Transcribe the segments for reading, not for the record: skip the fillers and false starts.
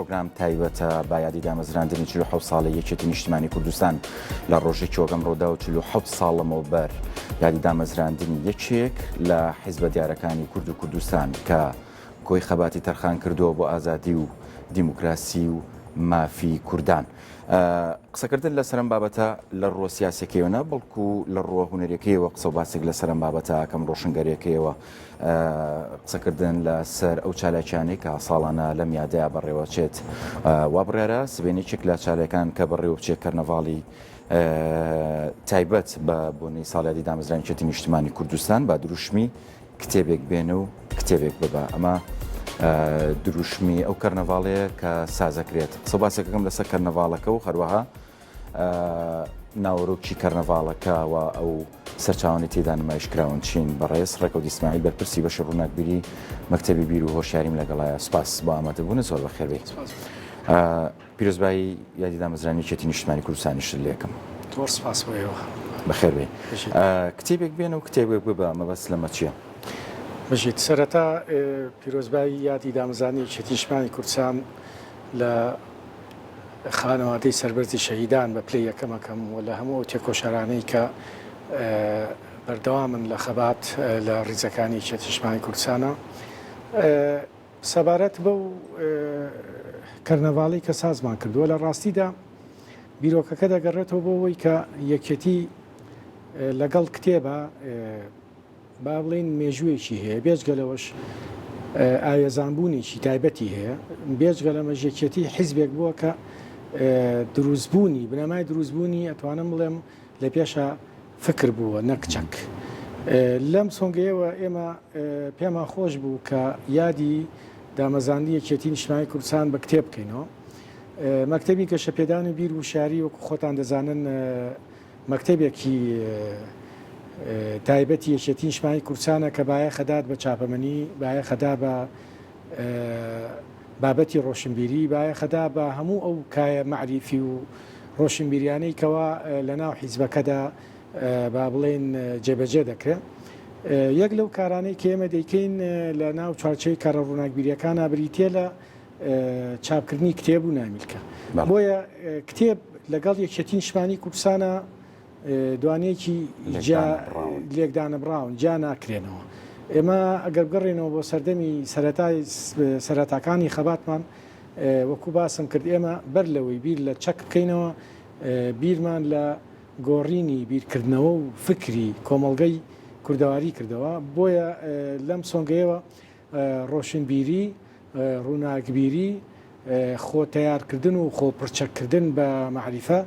پرۆگرام تایبەتە با یادی دامەزراندنی 47 ساڵی یەکێتی نیشتیمانی کوردستان لە ڕۆژێکی وەگەمڕۆدا و 47 ساڵەمەوە بەر یادی دامەزراندنی یەکێک لە حیزبە دیارەکانی کورد و کوردستان کە کۆی خەباتی تەرخان کردووە بۆ ئازادی و دیموکراسی و مافی کوردان. قسەکردن لە سەرم بابەتە لە ڕۆ سیاسەکەیەوە بەڵکو لە ڕۆ هونەرەکەیەوە قسە و باسێک لە سەرم بابەتە کەم ڕۆشنگەریەکەیەوە قسەکردن لە سەر ئەو چالاکیانەی کە ساڵانە لەم یادەیە بەڕێوەچێت وا بڕێرە سبێنێکێک لە چالەکان کە بەڕێوە بچێت کەرنەڤاڵی تایبەت بە بۆنەی ساڵیادی دامەزرانیێتی نیشتیمانی کوردستان با دروشمی کتێبێک بێنە و کتێبێک ببە ئەمە دروشمی ئەو کەرنەڤاڵەیە کە سازەکرێت قسە باسێکەکەم لەسەر کەرنەڤاڵەکە و هەروەها ناوەڕۆکی کەرنەڤاڵەکەوە ئەو سەرچاوانی تێدا نمایشکراون چین بەڕێز ڕێکەوت ئیسماعیل بەرپرسی بەشی ڕووناکبیری مەکتەبی بیر و هۆشیاریم لەگەڵایە سوپاس بۆ ئامادەبوون زۆر بەخێر بێت. پیرۆزبایی یادی دامەزرانیێتی نیشتیمانی کوردستانی شت لێکم زۆر سوپاس بۆیەوە بەخێر بێ. کتێبێک بێنە و کتێبێک ببە مەبەست لەمە چییە؟ بژیت سەرەتا پیرۆزبایی یادی دامەزرانیێتی نیشتیمانی کوردستان لە خانەوادەی سەربەرزی شەهیدان بە پلەی یەکەمەکەم و لە هەموو تێکۆشەرانەی کە بەردەوامن لە خەبات لە ڕیزەکانی یەکێتی نیشتیمانی کوردستانە سەبارەت بەو کەرنەڤاڵی کە سازمان کردووە لە ڕاستیدا بیرۆکەکە دەگەڕێتەوە بۆ ئەوەی کە یەکێتی لەگەڵ کتێبە با بڵێن مێژوویەکی هەیە بێجگەلەوەش ئاوێزانبوونێکی تایبەتی هەیە بێجگە لە مەژێکێتی حیزبێک بووە کە دروستبوونی بنەمای دروستبوونی ئەتوانم بڵێم لە پێشە فکر بووە نەکچەک لەم سۆنگەیەوە ئێمە پێمان خۆش بوو کە یادی دامەزاندنی یەکێتی نیشتیمانی کوردستان بە کتێب بکەینەوە مەکتەبی گەشەپێدانی بیر و شاری وەکو خۆتان دەزانن مەکتەبێکی تایبەتی یەکێتی نیشتیمانی کوردستانە کە باە خەدات بە چاپەمەنی باە خەدا بە بابەتی ڕۆشنبیری باە خەدا بە هەموو ئەو کایە معریفی و ڕۆشنبیریانەی کەوا لە ناو حیزبەکەدا با بڵێن جێبەجێ دەکرێت یەک لەو کارانەی کە ئێمە دەیکەین لە ناو چوارچەی کارە ڕووناکبیریەکانە بریتێ لە چاپکردنی کتێب و نامیلکە بۆیە کتێب لەگەڵ یەکێتی نیشتیمانی کوردستانە دوانەیەکی لێکدانەبراون جا ناکرێنەوە ئێمە ئەگەر بگەڕێنەوە بۆ سەردەمی سەرەتاکانی خەباتمان وەکو باسم کرد ئێمە بەر لەوەی بیر لە چەک بکەینەوە بیرمان لە گۆڕینی بیرکردنەوە و فکری کۆمەڵگەی کوردەواری کردەوە بۆیە لەم سۆنگەیەوە ڕۆشنبیری ڕووناکبیری خۆ تیارکردن و خۆ پرچەکردن بە معریفە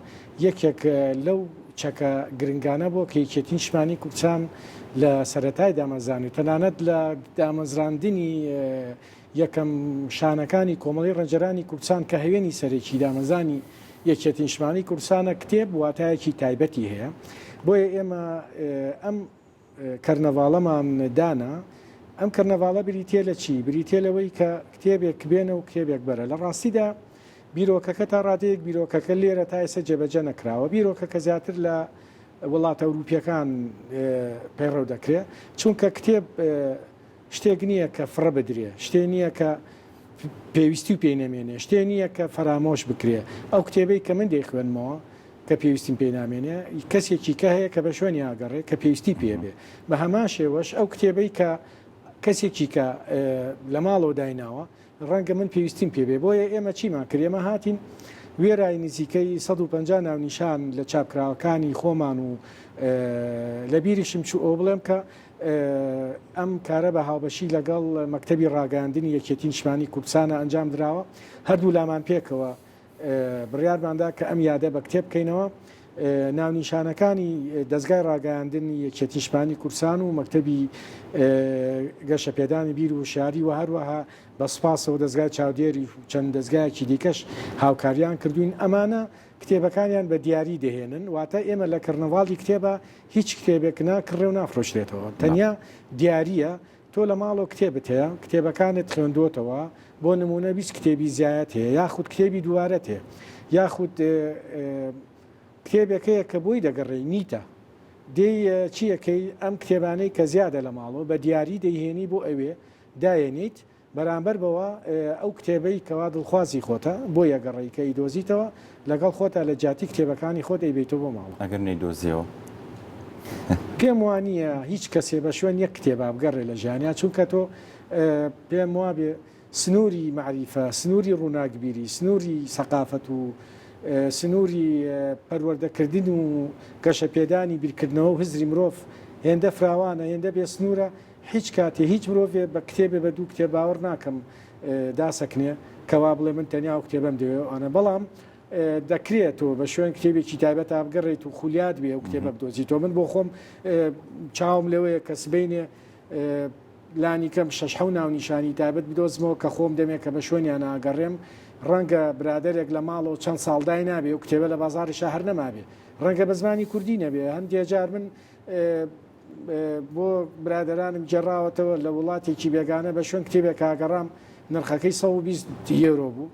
یەکێک لەو چەکە گرنگانە بۆ کە یەکێتی نیشتیمانی کوردستان لە سەرەتای دامەزرانی تەنانەت لە دامەزراندنی یەکەم شانەکانی کۆمەڵی ڕەنجەرانی کوردستان کە هەوێنی سەرێکی دامەزانی یەکێتی نیشتیمانی کوردستانە کتێب واتایەکی تایبەتی هەیە بۆیە ئێمە ئەم کەرنەڤاڵەمان دانا ئەم کەرنەڤاڵە بریتێ لە چی بریتێ لەوەی کە کتێبێک بێنە و کتێبێک بەرە لە ڕاستیدا بیرۆکەکە تا ڕادەیەک بیرۆکەکە لێرە تا ئێستا جێبەجێ نەکراوە بیرۆکەکە زیاتر لە وڵاتە ئەوروپیەکان پەیڕەو دەکرێت چونکە کتێب شتێک نییە کە فڕە بدرێ شتێ نییە کە پێویستی و پێی نامێنێ شتێ نییە کە فەرامۆش بکرێ ئەو کتێبەی کە من دەیخوێنمەوە کە پێویستیم پێی نامێنێ کەسێکی کە هەیە کە بە شوێنی ئاگەڕێ کە پێویستی پێ بێ بە هەمان شێوەش ئەو کتێبەی کە کەسێکی کە لە ماڵەوە دایناوە ڕەنگە من پێویستیم پێبێ بۆیە ئێمە چیمان کرد ئێمە هاتین وێرای نزیکەی 150 ناونیشان لە چاپکراوەکانی خۆمان و لە بیریشم چوو ئەو بڵێم کە ئەم کارە بە هاوبەشی لەگەڵ مەکتەبی ڕاگەاندنی یەکێتی نیشتیمانی کوردستانە ئەنجام درراوە هەردوو لامان پێکەوە بڕیارماندا کە ئەم یادە بە کتێب بکەینەوە ناونیشانەکانی دەستگای ڕاگەاندنی یەکێتی نیشتیمانی کوردستان و مەکتەبی گەشەپێدانی بیر و شاری و هەروەها بە سوپاسەوە دەستگای چاودێری چەند دەستگایەکی دیکەش هاوکاریان کردوین ئەمانە کتێبەکانیان بە دیاری دەهێنن واتە ئێمە لە کەرنەڤاڵی کتێبە هیچ کتێبێک ناکڕێ و نافرۆشرێتەوە تەنیا دیاریە تۆ لە ماڵەوە کتێبت هەیە کتێبەکانت خوێندوتەوە بۆ نمونە 20 کتێبی زیایەت هەیە یاخود کتێبی دووارەت هەیە یاخود کتێبەکەیە کە بۆی دەگەڕێ نیتە دەی چیەکەی ئەم کتێبانەی کە زیادە لە ماڵەوە بە دیاری دەیهێنی بۆ ئەوێ داێنیت بەرامبەر بەوە ئەو کتێبەی کەوا دڵخوازی خۆتە بۆ یەگەڕی کە ئیدۆزیتەوە لەگەڵ خۆتە لە جاتی کتێبەکانی خۆت ئەیبێتەوە بۆ ماڵ ئەگەر نەیدۆزیەوە پێم وانە هیچ کەسێ بە شوێن یەک کتێبە بگەڕێ لە ژیانیا چونکە تۆ پێم وابێ سنووری معریفە سنووری ڕووناکبیری سنووری سەقافەت و سنووری پەروەردەکردن و گەشە پێدانی بیرکردنەوە و هزری مرۆڤ هێندە فراوانە هێندە بێ سنوورە هیچ کاتێ هیچ مرۆڤێ بە کتێبێ بە دوو کتێب باوەڕ ناکەم داسەکنێ کەوا بڵێ من تەنیا و کتێبم دەوێت بەڵام دەکرێتەوە بە شوێن کتێبێکی تایبەت تا بگەڕێت و خولیات بێ و کتێبە بدۆزیتەوە من بۆ خۆم چاوم لەوەیە کە سبینێ لانی کەم شەش حەو ناونیشانی تایبەت بدۆزمەوە کە خۆم دەمێت کە بە شوێنیان ناگەڕێم ڕەنگە برادێک لە ماڵەوە چەند ساڵدای نابێ و کتێبە لە بازاری شەهر نەمابێ ڕەنگە بە زمانی کوردی نەبێ هەندێک جار من بۆ برادرانم جێڕاوەتەوە لە وڵاتێکی بێگانە بە شوێن کتێبێک کاگەڕام نرخەکەی 120 یۆرۆ بوو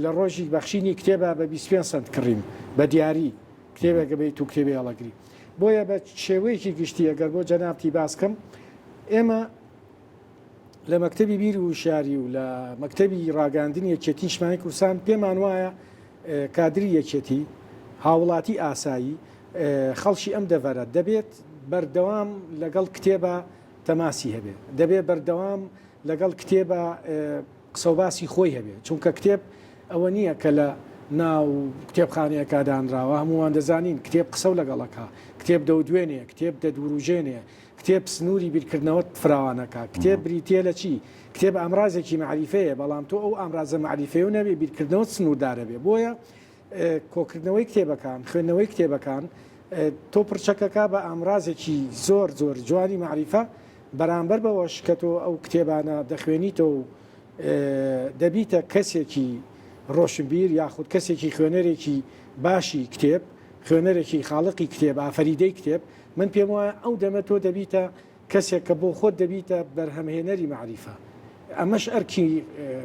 لە ڕۆژی بەخشینی کتێبە بە 25 سنت کڕیم بە دیاری کتێبێکە بیت و کتێبی هەڵەگری بۆیە بە شێوەیەکی گشتی ئەگەر بۆ جەنابتی باسکەم ئێمە لە مەکتەبی بیر و شاری و لە مەکتەبی ڕاگەاندنی یەکێتی نیشتیمانی کوردستان پێمان وایە کادری یەکێتی هاوڵاتی ئاسایی خەڵکی ئەم دەڤەرە دەبێت بەردەوام لەگەڵ کتێبە تەماسی هەبێ دەبێت بەردەوام لەگەڵ کتێبە قسەوباسی خۆی هەبێ چونکە کتێب ئەوە نییە کە لە ناو کتێبخانەیەکە دانراوە هەمووان دەزانین کتێب قسە و لەگەڵەکە کتێب دەودوێنێ کتێب دەدوروژێنێ کتێب سنووری بیرکردنەوە فراوانەکە کتێب بریتە لە چی کتێب ئامرازێکی معریفەیە بەڵام تۆ ئەو ئامرازە معریفەیە و نەبێ بیرکردنەوە سنووردارە بێ بۆیە کۆکردنەوەی کتێبەکان خوێندنەوەی کتێبەکان تۆ پرچەکەکە بە ئامرازێکی زۆر زۆر جوانی معریفە بەرامبەر بەوەش کە تۆ ئەو کتێبانە دەخوێنیتەوە و دەبیتە کەسێکی ڕۆشنبیر یاخود کەسێکی خوێنەرێکی باشی کتێب خوێنەرێکی خاڵقی کتێب ئافەریدەی کتێب من پێم وایە ئەو دەمە تۆ دەبیتە کەسێک کە بۆ خۆت دەبیتە بەرهەمهێنەری معریفە ئەمەش ئەرکی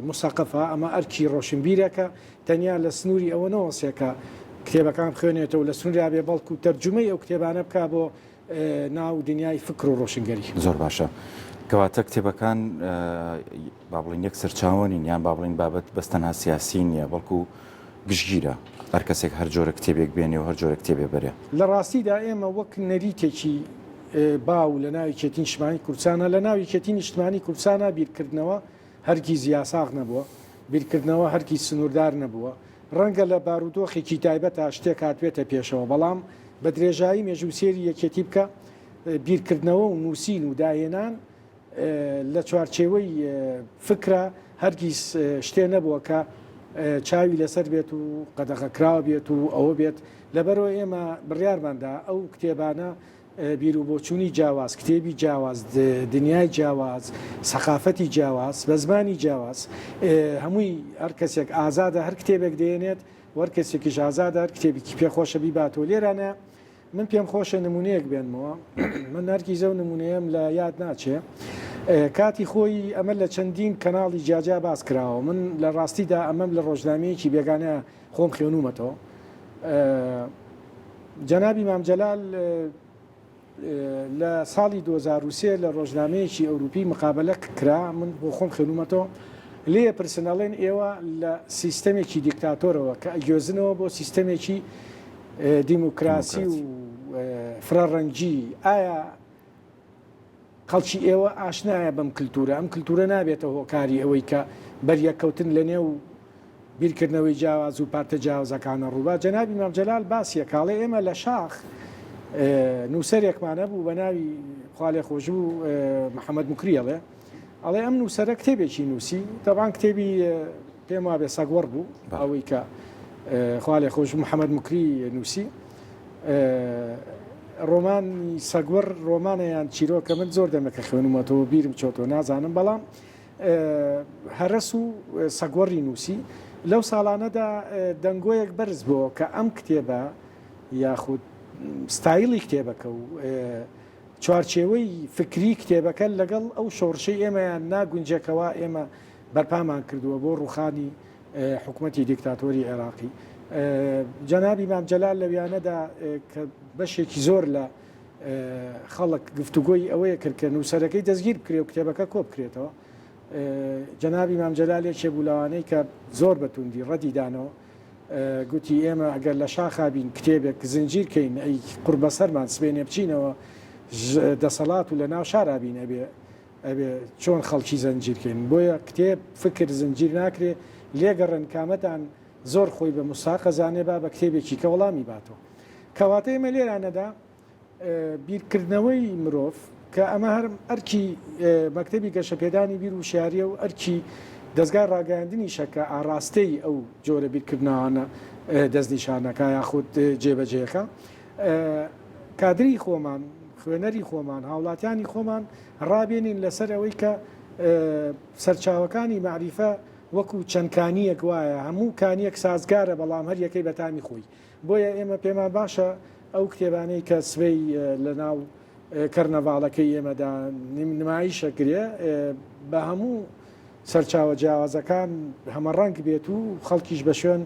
مساقفە ئەمە ئەرکی ڕۆشنبیرەکە تەنیا لە سنووری ئەوە نەوەسێکە کتێبەکان خوێنێتەوە لە سنووری بێ بەڵکو تەرجمەی ئەو کتێبانە بکە بۆ ناو دنیای فکر و ڕۆشنگەری زۆر باشە کەواتە کتێبەکان با بڵین یەک سەرچاوەنین یان با بڵین بابەت بەستەنها سیاسی نییە بەڵکو گشتگیرە هەر کەسێک هەر جۆرە کتێبێک بێنێ و هەر جۆرە کتێبێ بەرێ لە ڕاستیدا ئێمە وەک نەریتێکی باو لە ناوی کێتی نیشتیمانی کوردستانە لە ناوی کێتی نیشتیمانی کوردستانە بیرکردنەوە هەرگیز یاساغ نەبووە بیرکردنەوە هەرگیز سنووردار نەبووە ڕەنگە لە بارودۆخێکی تایبەت تا شتێک هاتوێتە پێشەوە بەڵام بە درێژایی مێژوسێری یەکێتی بکە بیرکردنەوە و نووسین و داهێنان لە چوارچێوەی فکرە هەرگیز شتێ نەبووە کە چاوی لەسەر بێت و قەدەغەکراوە بێت و ئەوە بێت لەبەرەوە ئێمە بڕیارماندا ئەو کتێبانە بیر و بۆچوونی جیاواز کتێبی جیاواز دنیای جیاواز سەقافەتی جیاواز بە زمانی جیاواز هەمووی هەر کەسێک ئازادە هەر کتێبێک دێنێت وەر کەسێکیش ئازادە هەر کتێبێکی پێخۆشە بیباتەوە لێرانە من پێم خۆشە نمونەیەک بێنمەوە من هەرکی زەو نمونەیەم لە یاد ناچێ کاتی خۆی ئەمە لە چەندین کەناڵی جاجا باس کراوە من لە ڕاستیدا ئەمەم لە ڕۆژنامەیەکی بێگانە خۆم خوێنومەتەوە جەنابی مامجەلال لە ساڵی 2023 لە ڕۆژنامەیەکی ئەوروپی مقابلە کرا من بۆ خۆم خوێنومەتەوە لێ پرسنەڵێن ئێوە لە سیستەمێکی دیکتاتۆرەوە کە ئەگوێزنەوە بۆ سیستەمێکی دیموکراسی و فرەڕەنجی ئایا خەڵکی ئێوە ئاشنایە بەم کللتورە ئەم کللتورە نابێتە هۆکاری ئەوەی کە بەریەکەوتن لە نێو بیرکردنەوەی جیاواز و پارتە جیاوازەکانە ڕووبا جەنابی مامجەلال باسیە کاڵێ ئێمە لە شاخ نووسەرێکمانە بوو بە ناوی خاڵێ خۆش بوو محەممەد مکریەڵێ ئەڵێ ئەم نووسەرە کتێبێکی نووسی دەبان کتێبی پێم وابێ سەگوەڕ بوو ئەوەی کە خاڵێ خۆش محەممەد مکری نووسی ڕۆمانی سەگوەڕ ڕۆمانەیان چیرۆکە من زۆر دەمەکە خوێنومەتەوە بیرم چۆتەوە نازانم بەڵام هەرس و سەگوەڕی نووسی لەو ساڵانەدا دەنگۆیەک بەرز بووە کە ئەم کتێبە یاخود ستایلی کتێبەکە و چوارچێوەی فکری کتێبەکە لەگەڵ ئەو شۆڕشەی ئێمەیان ناگونجێکەوە ئێمە بەرپامان کردووە بۆ ڕووخانی حکوومەتی دیکتاتۆری عێراقی جەنابی مامجەلال لەویانەدا کە بەشێکی زۆر لە خەڵک گفتوگۆی ئەوەیە کرد کە نووسەرەکەی دەستگیر بکرێ و کتێبەکە کۆ بکرێتەوە جەنابی مام جەلالێکێ بوو لەوانەی کە زۆر بەتوندی ڕەدیدانەوە گوتی ئێمە ئەگەر لە شاخابین کتێبێک زنجیرکەین ئەی قوربە سەرمان سبێنێ بچینەوە دەسەڵات و لە ناو شارابین ئەبێ چۆن خەڵکی زەنجیرکەین بۆیە کتێب فکر زنجیر ناکرێ لێگەڕن کامەتان زۆر خۆی بە موساقەزانێ با بە کتێبێکی کە وەڵامی باتەوە کەواتە ئێمە لێرانەدا بیرکردنەوەی مرۆڤ کە ئەمە هەر ئەرکی مەکتەبی گەشەپێدانی بیر و شاریە و ئەرکی دەستگای ڕاگەاندنی شەکە ئاراستەی ئەو جۆرە بیرکردنەوەانە دەستنیشانەکە یاخود جێبەجێەکە کادری خۆمان خوێنەری خۆمان هاوڵاتیانی خۆمان ڕابێنین لەسەر ئەوەی کە سەرچاوەکانی معریفە وەکو چەند کانیەک وایە هەموو کانیەک سازگارە بەڵام هەر یەکەی بەتامی خۆی بۆیە ئێمە پێمان باشە ئەو کتێبانەی کە سبەی لە ناو کەرنەڤاڵەکەی ئێمەدا نمایشەکرێ بە هەموو سەرچاوە جیاوازەکان هەمەڕەنگ بێت و خەڵکیش بە شوێن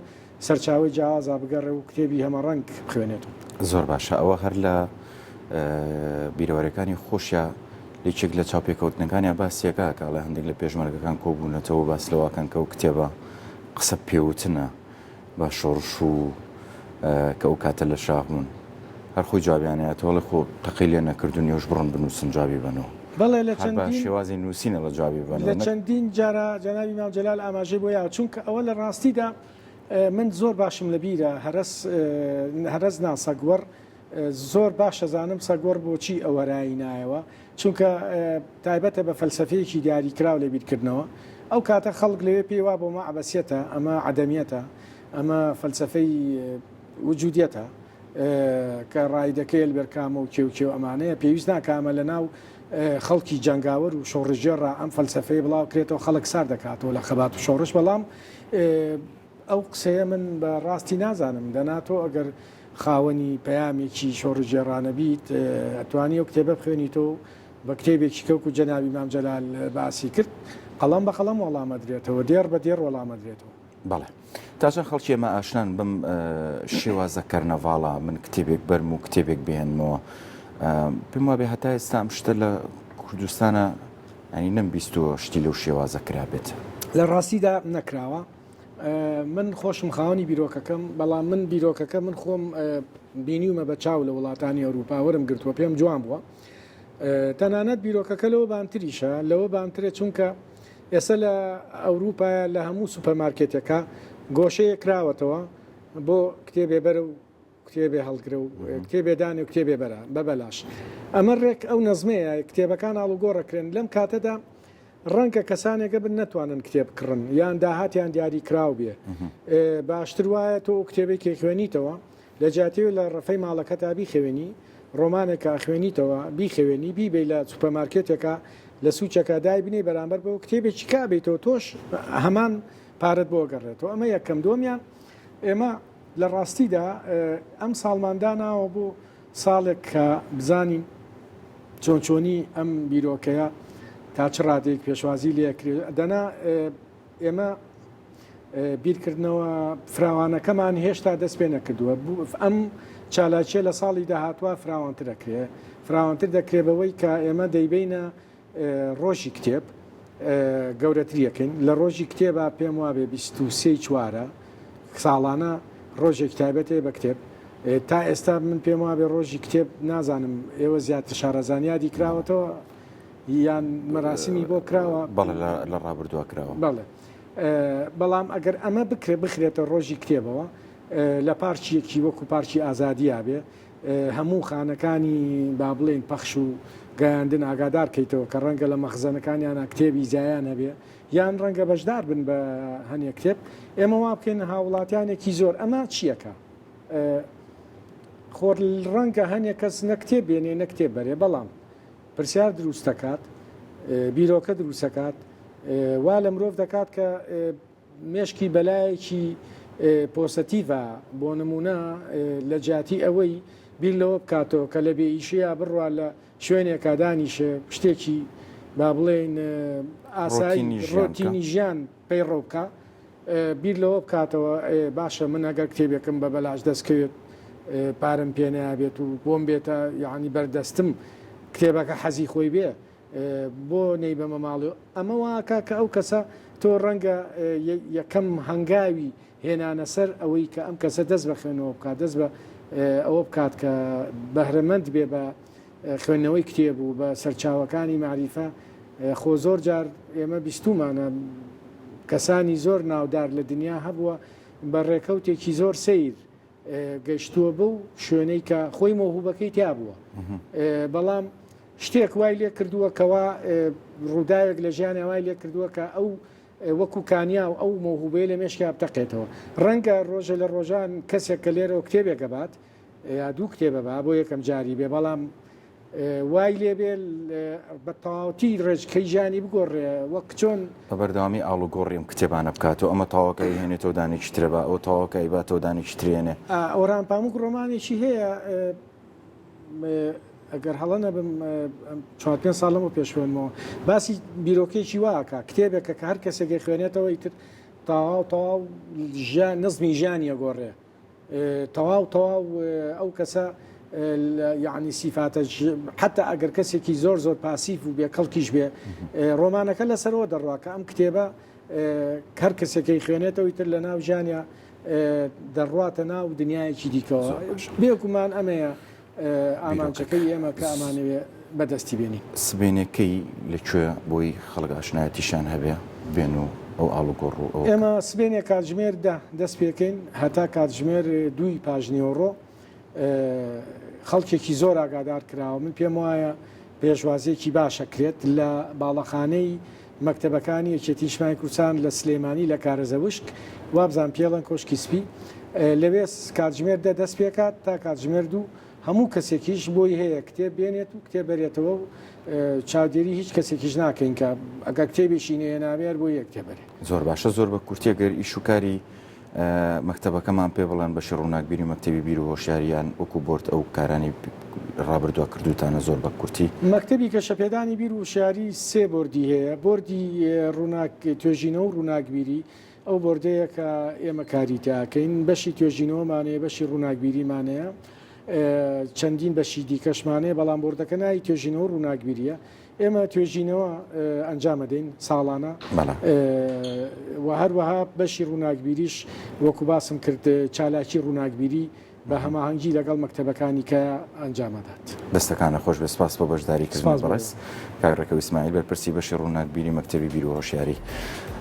سەرچاوی جیاوازا بگەڕێ و کتێبی هەمەڕەنگ بخوێنێت. زۆر باشە ئەوە هەر لە بیرەوەریەکانی خۆشیە لێکێک لە چاوپێکەوتنەکانی باسیەکە کە لە هەندێک لە پێشمەرگەکان کۆبوونەتەوە باس لەوەکەن کە ئەو کتێبە قسە پێوتنە بە شۆڕش و کە ئەو کاتە لە شاغبوون هەر خۆی جوابیانەیەتەوە لە خۆ تەقی لێ نەکردون یۆش بڕۆن بنووسن جوابی بنەوە بەڵێ لە شێوازی نووسینە لە جوابی بنەوە لە چەندین جارە جەنابی مام جەلال ئاماژەی بۆ یا چونکە ئەوە لە ڕاستیدا من زۆر باشم لە بیرە هەرس ناسەگوەڕ زۆر باش ئەزانم سەگوەڕ بۆچی ئەوەرایی نایەوە چونکە تایبەتە بە فەلسفەیەکی دیاریکراو لە بیرکردنەوە ئەو کاتە خەڵک لەوێ پێیوا بۆ مە عەبەسیەتە ئەمە عەدەمیەتە ئەمە فەلسفەی وجودیەتە کە ڕایدەکەی بەرکامە و کێو ئەمانەیە پێویست ناکامە لە ناو خەڵکی جەنگاوەر و شۆڕژێڕە ئەم فەلسفەی بڵاو کرێتەوە خەڵک سار دەکاتەوە لە خەبات و شۆڕش بەڵام ئەو قسەیە من بە ڕاستی نازانم دەناتۆ ئەگەر خاوەنی پەیامێکی شۆڕژێڕانە بیت ئەتوانی ئەو کتێبە بخوێنیتەوە بە کتێبێکی کەوک و جەنابی مام جەلال باسی کرد قەڵەم بە قەڵەم وەڵامە درێتەوە دێر بە دێر وەڵامە درێتەوە. بەڵێ تاچە خەڵکی ئێمە ئاشنان بم شێوازە کەرنەڤاڵە من کتێبێک بەرم و کتێبێک بێنمەوە پێم وابێ هەتا ئێستا ئەم شتە لە کوردستانە ینی نەمبیستوە شتی لەو شێوازە کرابێت لە ڕاستیدا نەکراوە من خۆشم خاوەنی بیرۆکەکەم بەڵام من بیرۆکەکە من خۆم بینیومە بە چاو لە وڵاتانی ئەوروپا وەرم گرتووە پێم جوان بووە تەنانەت بیرۆکەکە لەوە بانتریشە لەوە بانترێت چونکە ئێستا لە ئەوروپا لە هەموو سوپەرمارکێتەکە گۆشەیە کراوەتەوە بۆ کتێبێ بەرە و کتێبێ هەڵگرە و کتێبێدانێ و کتێبێ بەرە بە بەلاش ئەمە ڕێک ئەو نەزمەیە کتێبەکان ئاڵوگۆڕەکرێن لەم کاتەدا ڕەنگە کەسانێکە بن نەتوانن کتێب کڕن یان داهاتیان دیاری کراو بێ باشتر وایە تۆ کتێبێک خوێنیتەوە لە جاتێ لە ڕفەی ماڵەکە تا بیخوێنی ڕۆمانێکە خوێنیتەوە بیخوێنی بیبێ لە سوپەرمارکێتێکە لە سوچەکە دای بنی بەرامبەر بۆ کتێبێکی کابێتەوە تۆش هەمان پارەت بۆ گەڕێتەوە ئەمە یەکەم دومیان ئێمە لە ڕاستیدا ئەم ساڵمانداناوە بۆ ساڵێک کە بزانین چۆنچۆنی ئەم بیرۆکەیە تا چ ڕادێک پێشوازی لێکرێت دەنا ئێمە بیرکردنەوە فراوانەکەمان هێشتا دەست پێ نەکردووە ئەم چالاکیە لە ساڵی داهاتوە فراوانتر دەکرێ فراوانتر دەکرێبەوەی کە ئێمە دەیبینە ڕۆژی کتێب گەورەتریەکەین لە ڕۆژی کتێبە پێم وابێ 23 چوارە ساڵانە ڕۆژێک تایبەتێ بە کتێب تا ئێستا من پێم وابێ ڕۆژی کتێب نازانم ئێوە زیاتر شارەزانیادی کراوەتەوە یان مەراسمی بۆ کراوە بەڵێ لە ڕابردووە کراوە بەڵێ بەڵام ئەگەر ئەمە بخرێتە ڕۆژی کتێبەوە لە پارچیەکی وەکو پارچی ئازادیا بێ هەموو خانەکانی با بڵێن پەخش و گەیاندن ئاگادار کەیتەوە کە ڕەنگە لە مەخزنەکانیانە کتێبی زایانە بێ یان ڕەنگە بەشدار بن بە هەنێک کتێب ئێمە وا بکەین هاوڵاتیانێکی زۆر ئەمە چیەکە خۆر ڕەنگە هەنێک کەس نەکتێب بێنێ نەکتێب بەرێ بەڵام پرسیار دروست دەکات بیرۆکە دروست دەکات وا لە مرۆڤ دەکات کە مێشکی بەلایەکی پۆسەتیڤە بۆ نمونە لە جیاتی ئەوەی بیر لەوە بکاتەوە کە لە بێ ئیشەیە بڕوا لە شوێنێکا دانیشە شتێکی با بڵێن ئاسایی ڕۆتینی ژیان پەیڕۆ بکە بیر لەوە بکاتەوە باشە من ئەگەر کتێبێکم بە بەلاش دەستکەوێت پارەم پێنیا بێت و بۆم بێتە یعنی بەردەستم کتێبەکە حەزی خۆی بێ بۆ نەی بەمە ماڵی ئەمە واکە کە ئەو کەسە تۆ ڕەنگە یەکەم هەنگاوی هێنانە سەر ئەوەی کە ئەم کەسە دەست بە خوێنەوە بکات دەست بە ئەوە بکات کە بەهرەمەند بێ بە خوێندنەوەی کتێب و بە سەرچاوەکانی معریفە خۆ زۆر جار ئێمە بیستومانە کەسانی زۆر ناودار لە دنیا هەبووە بە ڕێکەوتێکی زۆر سیر گەشتووە بە و شوێنەی کە خۆی مۆهوبەکەی تیا بووە بەڵام شتێک وای لێ کردووە کەوا ڕووداوێک لە ژیانی وای لێ کردووە کە ئەو وەکو کانیا و ئەو مۆهوبەیە لە مێشکیا بتەقێتەوە ڕەنگە ڕۆژە لە ڕۆژان کەسێک کە لێرەوە کتێبێکە بات یا دوو کتێبە با بۆ یەکەم جاری بێ بەڵام وای لێبێ بە تەواوەتی ڕێژکەی ژیانی بگۆڕێ وەک چۆن بە بەردەوامی ئاڵوگۆڕیم کتێبانە بکاتەوە ئەمە تاواکەی هێنێتەوە دانێکی ترە بە ئەو تاواکەی باتەوە دانێکی ترێنێ ئەوڕان پاموک ڕۆمانێکی هەیە ئەگەر هەڵە نەبم 4 ساڵەمە پێشوێنمەوە باسی بیرۆکێکی واکە کتێبێکە کە هەر کەسێکی خوێنێتەوە ئیتر تەواو نزمی ژیانی ئەگۆڕێ تەواو ئەو کەسە یعنی سیفاتە حتا ئەگەر کەسێکی زۆر پاسیف و بێ کەڵکیش بێ ڕۆمانەکە لەسەرەوە دەڕواکە ئەم کتێبە هەر کەسێکی خوێنێتەوە ئیتر لە ناو ژیانیا دەڕواتە ناو دنیایەکی دیکەوە بێکومان ئەمەیە ئامانچەکەی ئێمە کە ئەمانەوێ بەدەستی بێنی سبێنەکەی لەکوێ بۆی خەڵک ئاشنایەتیشان هەبێ بێن و ئەو ئاڵوگۆڕ و ئێمە سبێنێ کاتژمێر دەست پێکەین هەتا کاتژمێر 2 پاژنیۆڕۆ خەڵکێکی زۆر ئاگادار کراوە من پێم وایە پێشوازێکی باشە کرێت لە باڵەخانەی مەکتەبەکانی یەکێتی نیشتیمانی کوردستان لە سلێمانی لە کارەزەوشک وابزان پێڵەن کۆشکی سپی لەوێ کاتژمێر دەست پێکات تا کاتژمێر 2 هەموو کەسێکیش بۆی هەیە کتێب بێنێت و کتێب بەرێتەوە و چاودێری هیچ کەسێکیش ناکەین کە ئەگە کتێبێکی نێنابێر بۆ یەک کتێبەرێ زۆر باشە زۆر بە کورتێگەر ئیشوکاری مەکتەبەکەمان پێ بڵێن بەشی ڕووناکبیری مەکتەبی بیر و هۆشیاریان وەکو بۆرد ئەو کارانی ڕابردووە کردوتانە زۆر بە کورتی مەکتەبی کەشەپێدانی بیر و شاری 3 بۆردی هەیە بۆردی توێژینەوە و ڕووناکبیری ئەو بۆردەیە کە ئێمە کاری تاکەین بەشی توێژینەوەمانەیە بەشی ڕووناکبیریمانەیە چەندین بەشی دیکەشمانەیە بەڵام بۆردەکە ناوی توێژینەوە و ڕووناکبیریە ئێمە توێژینەوە ئەنجامەدەین ساڵانە و هەروەها بەشی ڕووناکبیریش وەکو باسم کرد چالاکی ڕووناکبیری بە هەماهەنگی لەگەڵ مەکتەبەکانی کە ئەنجامەدات دەستەکانە خۆش بە سپاس بۆ بەشداریکردن بەڕێز کاگڕێکەوە ئیسماعیل بەرپرسی بەشی ڕووناکبیری مەکتەبی بیر و هۆشیاری